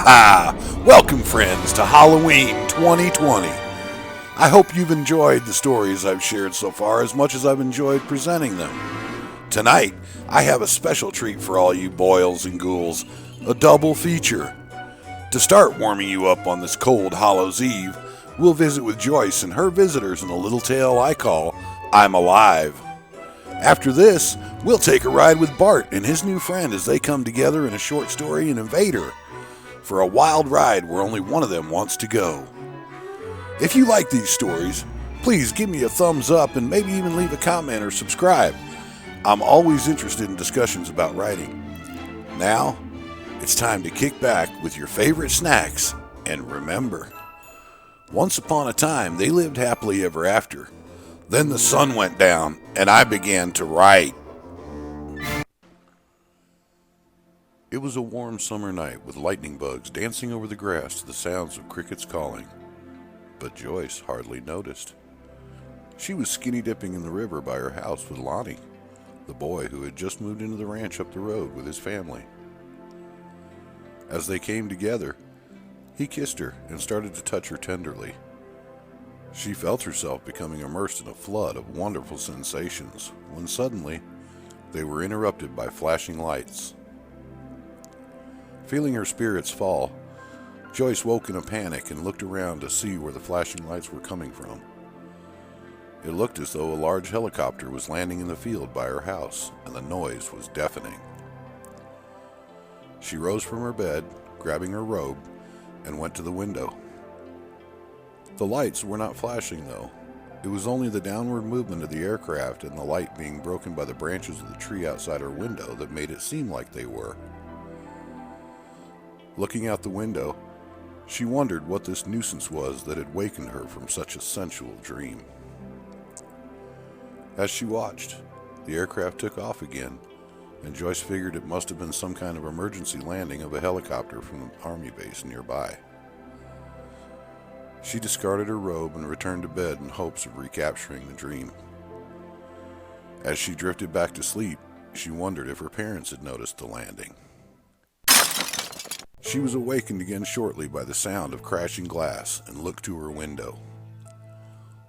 Welcome, friends, to Halloween 2020. I hope you've enjoyed the stories I've shared so far as much as I've enjoyed presenting them. Tonight, I have a special treat for all you boils and ghouls, a double feature. To start warming you up on this cold Hallows Eve, we'll visit with Joyce and her visitors in a little tale I call I'm Alive. After this, we'll take a ride with Bart and his new friend as they come together in a short story in Invader for a wild ride where only one of them wants to go. If you like these stories, please give me a thumbs up and maybe even leave a comment or subscribe. I'm always interested in discussions about writing. Now, it's time to kick back with your favorite snacks and remember, once upon a time they lived happily ever after. Then the sun went down, and I began to write. It was a warm summer night with lightning bugs dancing over the grass to the sounds of crickets calling. But Joyce hardly noticed. She was skinny dipping in the river by her house with Lonnie, the boy who had just moved into the ranch up the road with his family. As they came together, he kissed her and started to touch her tenderly. She felt herself becoming immersed in a flood of wonderful sensations when suddenly they were interrupted by flashing lights. Feeling her spirits fall, Joyce woke in a panic and looked around to see where the flashing lights were coming from. It looked as though a large helicopter was landing in the field by her house, and the noise was deafening. She rose from her bed, grabbing her robe, and went to the window. The lights were not flashing, though. It was only the downward movement of the aircraft and the light being broken by the branches of the tree outside her window that made it seem like they were. Looking out the window, she wondered what this nuisance was that had wakened her from such a sensual dream. As she watched, the aircraft took off again, and Joyce figured it must have been some kind of emergency landing of a helicopter from the army base nearby. She discarded her robe and returned to bed in hopes of recapturing the dream. As she drifted back to sleep, she wondered if her parents had noticed the landing. She was awakened again shortly by the sound of crashing glass and looked to her window.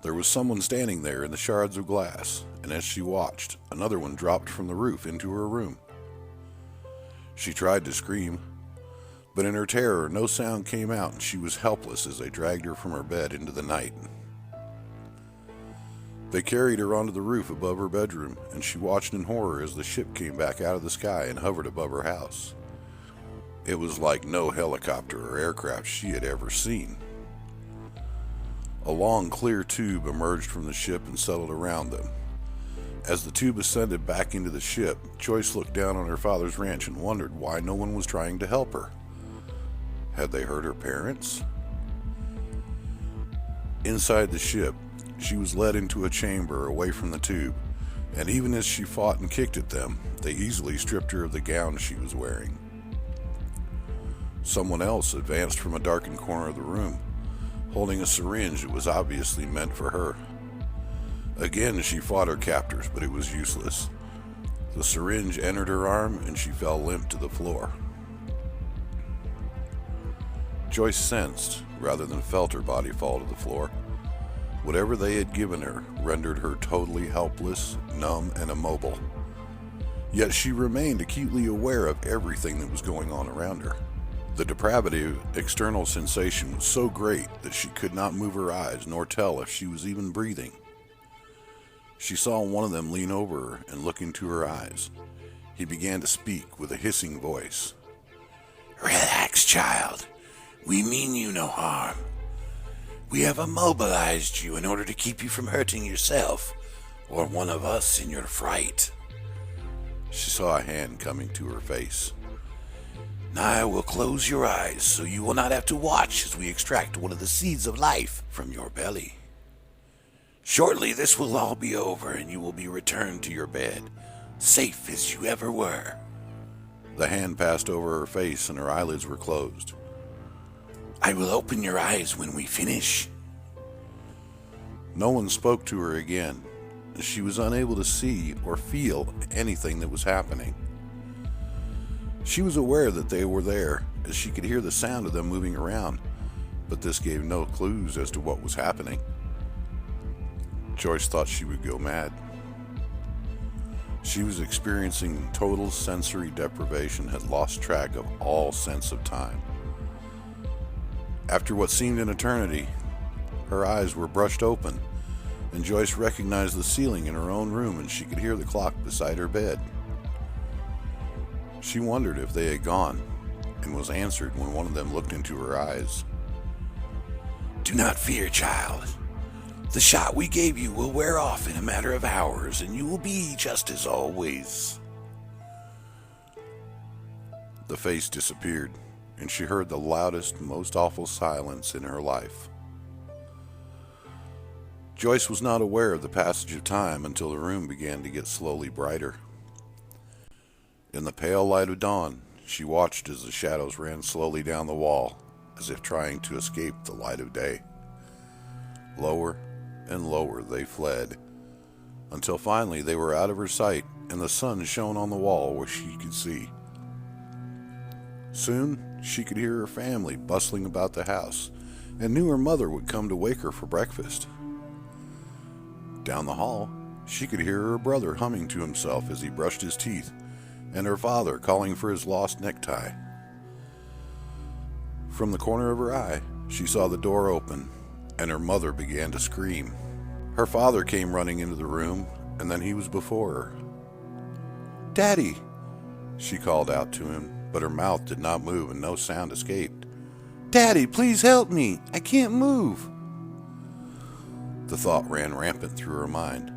There was someone standing there in the shards of glass, and as she watched, another one dropped from the roof into her room. She tried to scream, but in her terror, no sound came out and she was helpless as they dragged her from her bed into the night. They carried her onto the roof above her bedroom, and she watched in horror as the ship came back out of the sky and hovered above her house. It was like no helicopter or aircraft she had ever seen. A long, clear tube emerged from the ship and settled around them. As the tube ascended back into the ship, Joyce looked down on her father's ranch and wondered why no one was trying to help her. Had they hurt her parents? Inside the ship, she was led into a chamber away from the tube, and even as she fought and kicked at them, they easily stripped her of the gown she was wearing. Someone else advanced from a darkened corner of the room, holding a syringe that was obviously meant for her. Again, she fought her captors, but it was useless. The syringe entered her arm, and she fell limp to the floor. Joyce sensed, rather than felt her body fall to the floor. Whatever they had given her rendered her totally helpless, numb, and immobile. Yet she remained acutely aware of everything that was going on around her. The depravity of external sensation was so great that she could not move her eyes nor tell if she was even breathing. She saw one of them lean over her and look into her eyes. He began to speak with a hissing voice. "Relax, child. We mean you no harm. We have immobilized you in order to keep you from hurting yourself or one of us in your fright." She saw a hand coming to her face. "Now I will close your eyes so you will not have to watch as we extract one of the seeds of life from your belly. Shortly this will all be over and you will be returned to your bed, safe as you ever were." The hand passed over her face and her eyelids were closed. "I will open your eyes when we finish." No one spoke to her again, as she was unable to see or feel anything that was happening. She was aware that they were there, as she could hear the sound of them moving around, but this gave no clues as to what was happening. Joyce thought she would go mad. She was experiencing total sensory deprivation, had lost track of all sense of time. After what seemed an eternity, her eyes were brushed open, and Joyce recognized the ceiling in her own room, and she could hear the clock beside her bed. She wondered if they had gone, and was answered when one of them looked into her eyes. "Do not fear, child. The shot we gave you will wear off in a matter of hours, and you will be just as always." The face disappeared, and she heard the loudest, most awful silence in her life. Joyce was not aware of the passage of time until the room began to get slowly brighter. In the pale light of dawn, she watched as the shadows ran slowly down the wall, as if trying to escape the light of day. Lower and lower they fled, until finally they were out of her sight and the sun shone on the wall where she could see. Soon she could hear her family bustling about the house, and knew her mother would come to wake her for breakfast. Down the hall, she could hear her brother humming to himself as he brushed his teeth, and her father calling for his lost necktie. From the corner of her eye, she saw the door open, and her mother began to scream. Her father came running into the room, and then he was before her. "Daddy!" she called out to him, but her mouth did not move and no sound escaped. "Daddy, please help me! I can't move!" The thought ran rampant through her mind.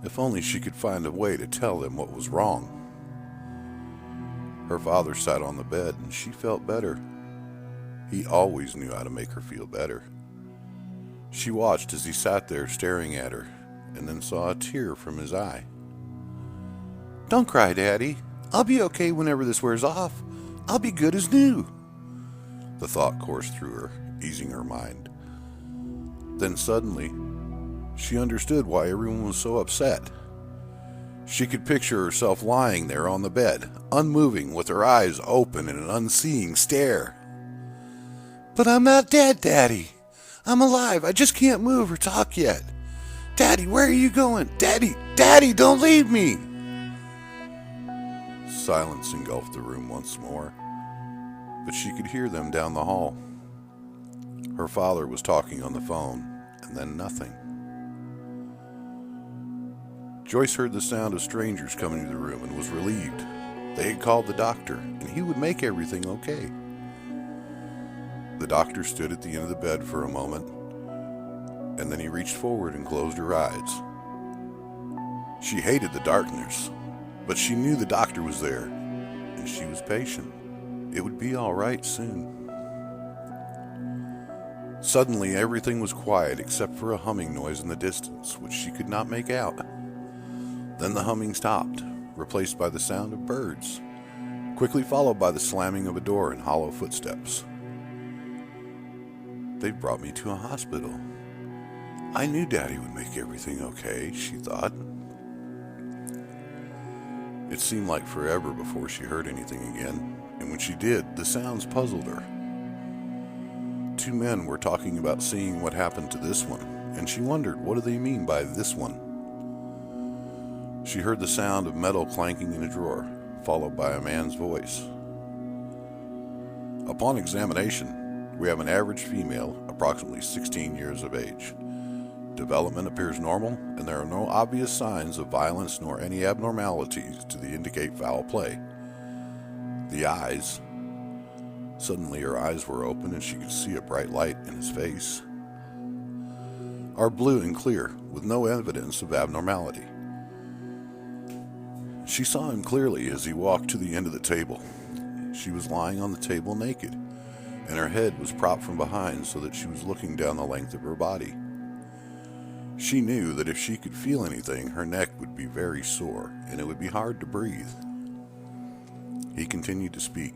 If only she could find a way to tell them what was wrong. Her father sat on the bed, and she felt better. He always knew how to make her feel better. She watched as he sat there staring at her, and then saw a tear from his eye. "Don't cry, Daddy. I'll be okay whenever this wears off. I'll be good as new." The thought coursed through her, easing her mind. Then suddenly, she understood why everyone was so upset. She could picture herself lying there on the bed, unmoving, with her eyes open in an unseeing stare. "But I'm not dead, Daddy. I'm alive. I just can't move or talk yet. Daddy, where are you going? Daddy, Daddy, don't leave me!" Silence engulfed the room once more, but she could hear them down the hall. Her father was talking on the phone, and then nothing. Joyce heard the sound of strangers coming into the room and was relieved. They had called the doctor, and he would make everything okay. The doctor stood at the end of the bed for a moment, and then he reached forward and closed her eyes. She hated the darkness, but she knew the doctor was there, and she was patient. It would be all right soon. Suddenly, everything was quiet except for a humming noise in the distance, which she could not make out. Then the humming stopped, replaced by the sound of birds, quickly followed by the slamming of a door and hollow footsteps. "They've brought me to a hospital. I knew Daddy would make everything okay," she thought. It seemed like forever before she heard anything again, and when she did, the sounds puzzled her. Two men were talking about seeing what happened to this one, and she wondered, what do they mean by this one? She heard the sound of metal clanking in a drawer, followed by a man's voice. Upon examination, we have an average female, approximately 16 years of age. Development appears normal, and there are no obvious signs of violence nor any abnormalities to indicate foul play. The eyes. Suddenly her eyes were open and she could see a bright light in his face. Are blue and clear, with no evidence of abnormality. She saw him clearly as he walked to the end of the table. She was lying on the table naked, and her head was propped from behind so that she was looking down the length of her body. She knew that if she could feel anything, her neck would be very sore, and it would be hard to breathe. He continued to speak.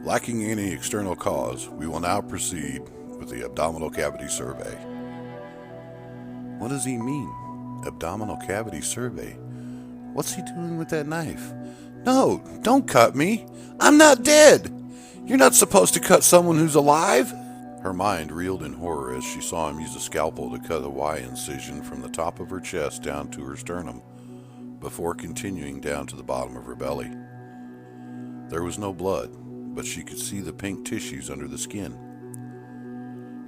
"Lacking any external cause, we will now proceed with the abdominal cavity survey." What does he mean? Abdominal cavity survey? What's he doing with that knife? No, don't cut me. I'm not dead. You're not supposed to cut someone who's alive. Her mind reeled in horror as she saw him use a scalpel to cut a Y incision from the top of her chest down to her sternum, before continuing down to the bottom of her belly. There was no blood, but she could see the pink tissues under the skin.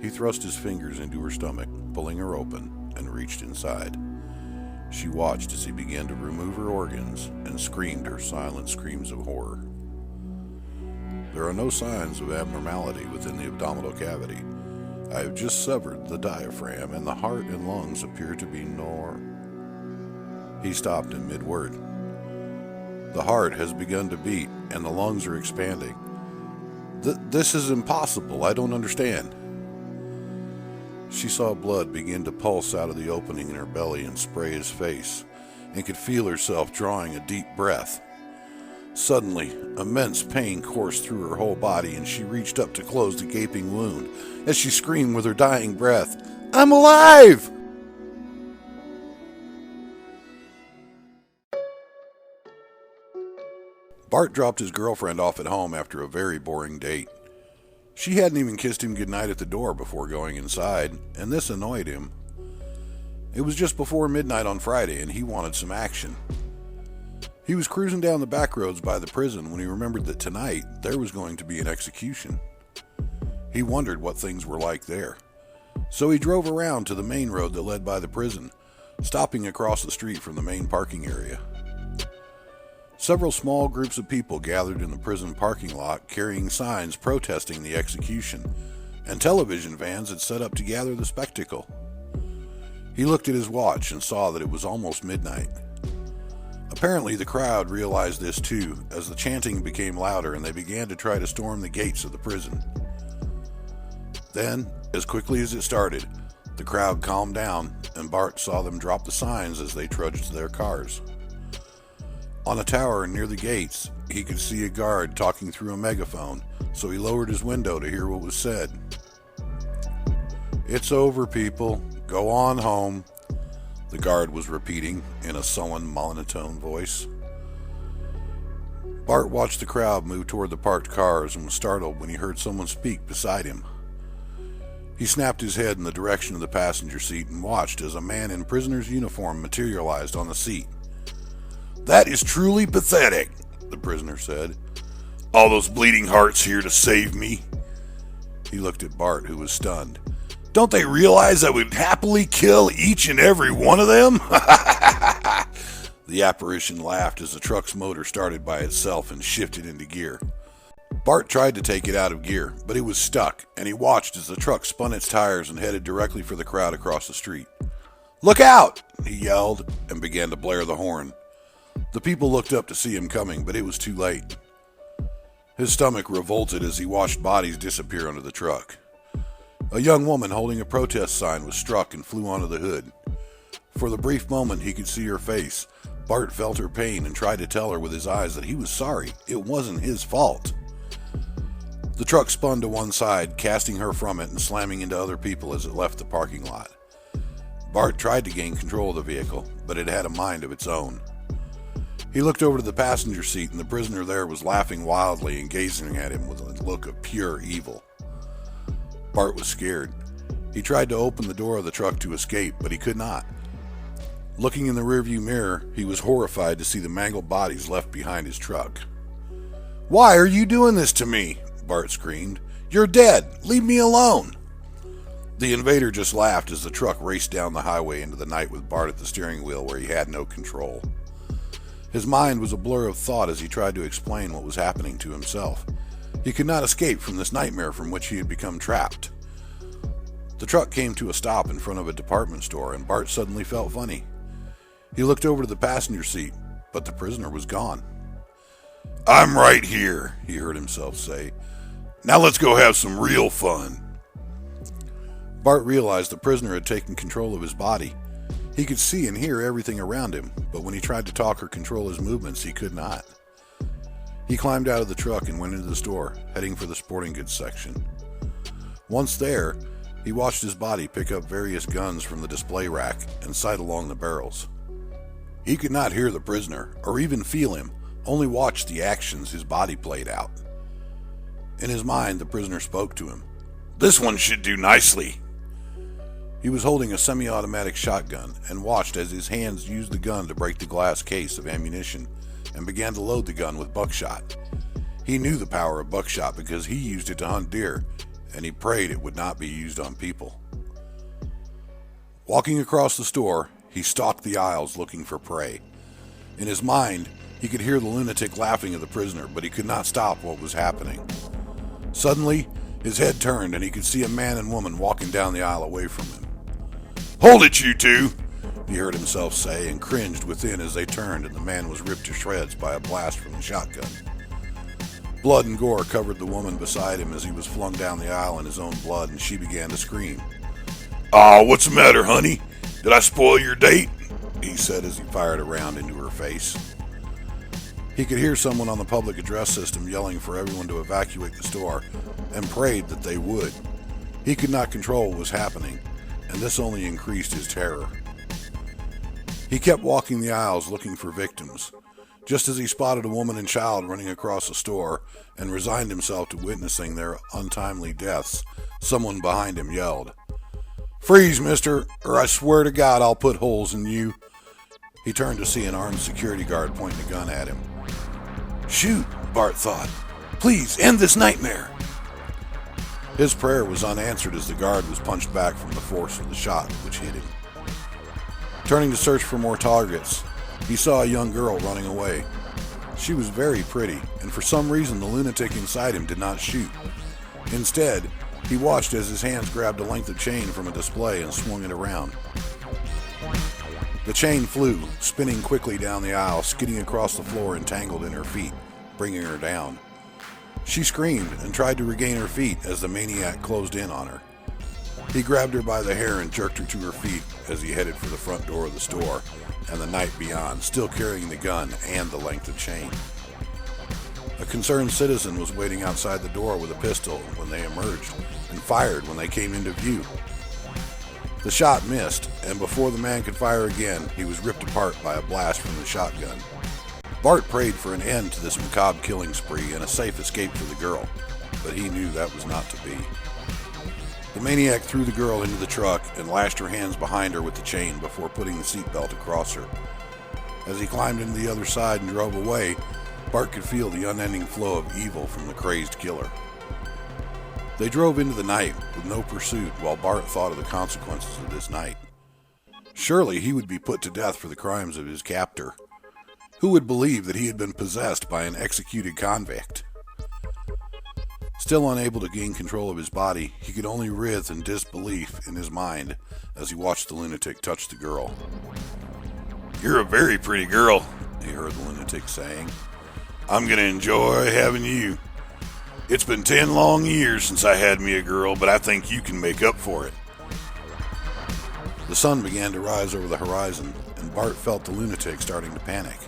He thrust his fingers into her stomach, pulling her open, and reached inside. She watched as he began to remove her organs and screamed her silent screams of horror. There are no signs of abnormality within the abdominal cavity. I have just severed the diaphragm, and the heart and lungs appear to be He stopped in mid-word. The heart has begun to beat, and the lungs are expanding. This is impossible. I don't understand. She saw blood begin to pulse out of the opening in her belly and spray his face, and could feel herself drawing a deep breath. Suddenly, immense pain coursed through her whole body, and she reached up to close the gaping wound as she screamed with her dying breath, "I'm alive!" Bart dropped his girlfriend off at home after a very boring date. She hadn't even kissed him goodnight at the door before going inside, and this annoyed him. It was just before midnight on Friday, and he wanted some action. He was cruising down the back roads by the prison when he remembered that tonight there was going to be an execution. He wondered what things were like there. So he drove around to the main road that led by the prison, stopping across the street from the main parking area. Several small groups of people gathered in the prison parking lot carrying signs protesting the execution, and television vans had set up to gather the spectacle. He looked at his watch and saw that it was almost midnight. Apparently the crowd realized this too, as the chanting became louder and they began to try to storm the gates of the prison. Then, as quickly as it started, the crowd calmed down, and Bart saw them drop the signs as they trudged to their cars. On a tower near the gates, he could see a guard talking through a megaphone, so he lowered his window to hear what was said. "It's over, people. Go on home," the guard was repeating in a sullen, monotone voice. Bart watched the crowd move toward the parked cars and was startled when he heard someone speak beside him. He snapped his head in the direction of the passenger seat and watched as a man in prisoner's uniform materialized on the seat. "That is truly pathetic," the prisoner said. "All those bleeding hearts here to save me." He looked at Bart, who was stunned. "Don't they realize I would happily kill each and every one of them?" The apparition laughed as the truck's motor started by itself and shifted into gear. Bart tried to take it out of gear, but it was stuck, and he watched as the truck spun its tires and headed directly for the crowd across the street. "Look out!" he yelled, and began to blare the horn. The people looked up to see him coming, but it was too late. His stomach revolted as he watched bodies disappear under the truck. A young woman holding a protest sign was struck and flew onto the hood. For the brief moment he could see her face, Bart felt her pain and tried to tell her with his eyes that he was sorry. It wasn't his fault. The truck spun to one side, casting her from it and slamming into other people as it left the parking lot. Bart tried to gain control of the vehicle, but it had a mind of its own. He looked over to the passenger seat, and the prisoner there was laughing wildly and gazing at him with a look of pure evil. Bart was scared. He tried to open the door of the truck to escape, but he could not. Looking in the rearview mirror, he was horrified to see the mangled bodies left behind his truck. "Why are you doing this to me?" Bart screamed. "You're dead! Leave me alone!" The invader just laughed as the truck raced down the highway into the night with Bart at the steering wheel where he had no control. His mind was a blur of thought as he tried to explain what was happening to himself. He could not escape from this nightmare from which he had become trapped. The truck came to a stop in front of a department store, and Bart suddenly felt funny. He looked over to the passenger seat, but the prisoner was gone. "I'm right here," he heard himself say. "Now let's go have some real fun." Bart realized the prisoner had taken control of his body. He could see and hear everything around him, but when he tried to talk or control his movements, he could not. He climbed out of the truck and went into the store, heading for the sporting goods section. Once there, he watched his body pick up various guns from the display rack and sight along the barrels. He could not hear the prisoner, or even feel him, only watched the actions his body played out. In his mind, the prisoner spoke to him. "This one should do nicely." He was holding a semi-automatic shotgun and watched as his hands used the gun to break the glass case of ammunition and began to load the gun with buckshot. He knew the power of buckshot because he used it to hunt deer, and he prayed it would not be used on people. Walking across the store, he stalked the aisles looking for prey. In his mind, he could hear the lunatic laughing at the prisoner, but he could not stop what was happening. Suddenly, his head turned and he could see a man and woman walking down the aisle away from him. "Hold it, you two!" he heard himself say, and cringed within as they turned and the man was ripped to shreds by a blast from the shotgun. Blood and gore covered the woman beside him as he was flung down the aisle in his own blood, and she began to scream. "Aw, what's the matter, honey? Did I spoil your date?" he said as he fired a round into her face. He could hear someone on the public address system yelling for everyone to evacuate the store, and prayed that they would. He could not control what was happening, and this only increased his terror. He kept walking the aisles looking for victims. Just as he spotted a woman and child running across the store and resigned himself to witnessing their untimely deaths, someone behind him yelled, "Freeze, mister, or I swear to God I'll put holes in you." He turned to see an armed security guard pointing a gun at him. "Shoot," Bart thought. "Please, end this nightmare." His prayer was unanswered as the guard was punched back from the force of the shot which hit him. Turning to search for more targets, he saw a young girl running away. She was very pretty, and for some reason the lunatic inside him did not shoot. Instead, he watched as his hands grabbed a length of chain from a display and swung it around. The chain flew, spinning quickly down the aisle, skidding across the floor and tangled in her feet, bringing her down. She screamed and tried to regain her feet as the maniac closed in on her. He grabbed her by the hair and jerked her to her feet as he headed for the front door of the store and the night beyond, still carrying the gun and the length of chain. A concerned citizen was waiting outside the door with a pistol when they emerged and fired when they came into view. The shot missed, and before the man could fire again, he was ripped apart by a blast from the shotgun. Bart prayed for an end to this macabre killing spree and a safe escape for the girl, but he knew that was not to be. The maniac threw the girl into the truck and lashed her hands behind her with the chain before putting the seatbelt across her. As he climbed into the other side and drove away, Bart could feel the unending flow of evil from the crazed killer. They drove into the night with no pursuit while Bart thought of the consequences of this night. Surely he would be put to death for the crimes of his captor. Who would believe that he had been possessed by an executed convict? Still unable to gain control of his body, he could only writhe in disbelief in his mind as he watched the lunatic touch the girl. "You're a very pretty girl," he heard the lunatic saying. "I'm going to enjoy having you. It's been 10 long years since I had me a girl, but I think you can make up for it." The sun began to rise over the horizon, and Bart felt the lunatic starting to panic.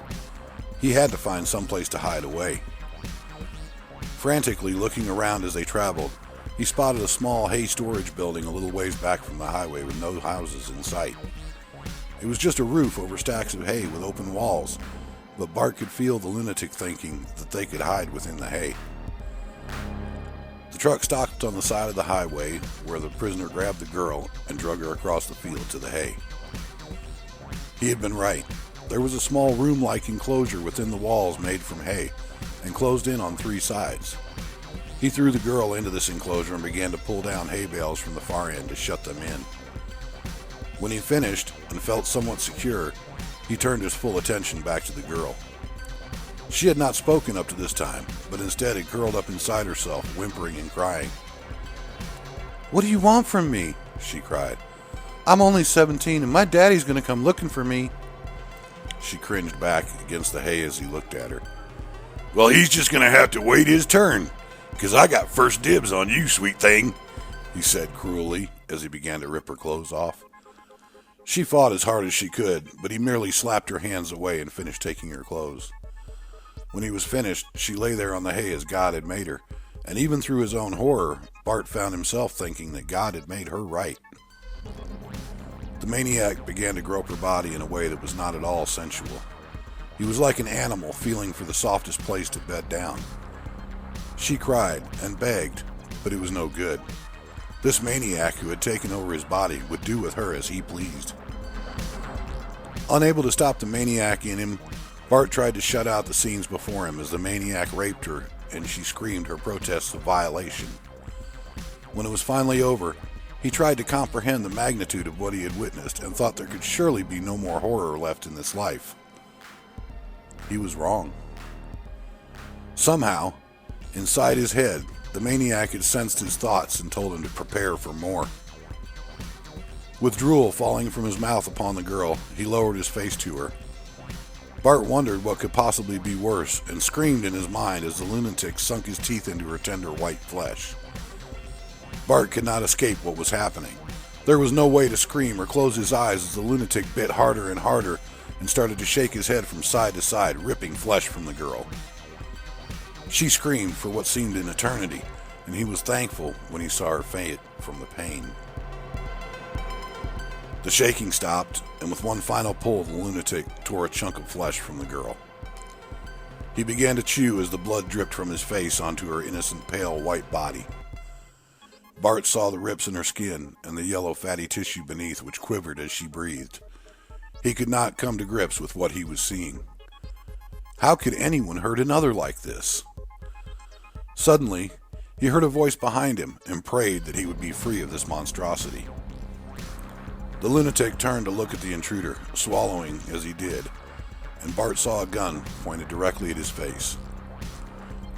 He had to find someplace to hide away. Frantically looking around as they traveled, he spotted a small hay storage building a little ways back from the highway with no houses in sight. It was just a roof over stacks of hay with open walls, but Bart could feel the lunatic thinking that they could hide within the hay. The truck stopped on the side of the highway where the prisoner grabbed the girl and drug her across the field to the hay. He had been right. There was a small room-like enclosure within the walls made from hay and closed in on 3 sides. He threw the girl into this enclosure and began to pull down hay bales from the far end to shut them in. When he finished and felt somewhat secure, he turned his full attention back to the girl. She had not spoken up to this time, but instead had curled up inside herself, whimpering and crying. "What do you want from me?" she cried. "I'm only 17 and my daddy's going to come looking for me." She cringed back against the hay as he looked at her. "Well, he's just going to have to wait his turn, 'cause I got first dibs on you, sweet thing," he said cruelly as he began to rip her clothes off. She fought as hard as she could, but he merely slapped her hands away and finished taking her clothes. When he was finished, she lay there on the hay as God had made her, and even through his own horror, Bart found himself thinking that God had made her right. The maniac began to grope her body in a way that was not at all sensual. He was like an animal feeling for the softest place to bed down. She cried and begged, but it was no good. This maniac who had taken over his body would do with her as he pleased. Unable to stop the maniac in him, Bart tried to shut out the scenes before him as the maniac raped her and she screamed her protests of violation. When it was finally over, he tried to comprehend the magnitude of what he had witnessed and thought there could surely be no more horror left in this life. He was wrong. Somehow, inside his head, the maniac had sensed his thoughts and told him to prepare for more. With drool falling from his mouth upon the girl, he lowered his face to her. Bart wondered what could possibly be worse and screamed in his mind as the lunatic sunk his teeth into her tender white flesh. Bart could not escape what was happening. There was no way to scream or close his eyes as the lunatic bit harder and harder and started to shake his head from side to side, ripping flesh from the girl. She screamed for what seemed an eternity, and he was thankful when he saw her faint from the pain. The shaking stopped, and with one final pull, the lunatic tore a chunk of flesh from the girl. He began to chew as the blood dripped from his face onto her innocent pale white body. Bart saw the rips in her skin and the yellow fatty tissue beneath which quivered as she breathed. He could not come to grips with what he was seeing. How could anyone hurt another like this? Suddenly, he heard a voice behind him and prayed that he would be free of this monstrosity. The lunatic turned to look at the intruder, swallowing as he did, and Bart saw a gun pointed directly at his face.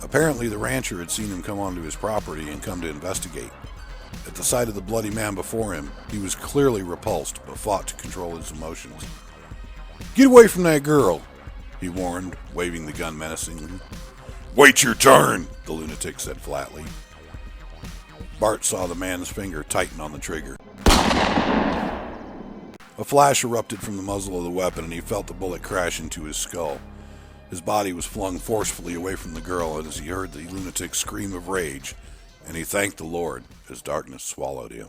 Apparently, the rancher had seen him come onto his property and come to investigate. At the sight of the bloody man before him, he was clearly repulsed, but fought to control his emotions. "Get away from that girl," he warned, waving the gun menacingly. "Wait your turn," the lunatic said flatly. Bart saw the man's finger tighten on the trigger. A flash erupted from the muzzle of the weapon, and he felt the bullet crash into his skull. His body was flung forcefully away from the girl as he heard the lunatic's scream of rage, and he thanked the Lord as darkness swallowed him.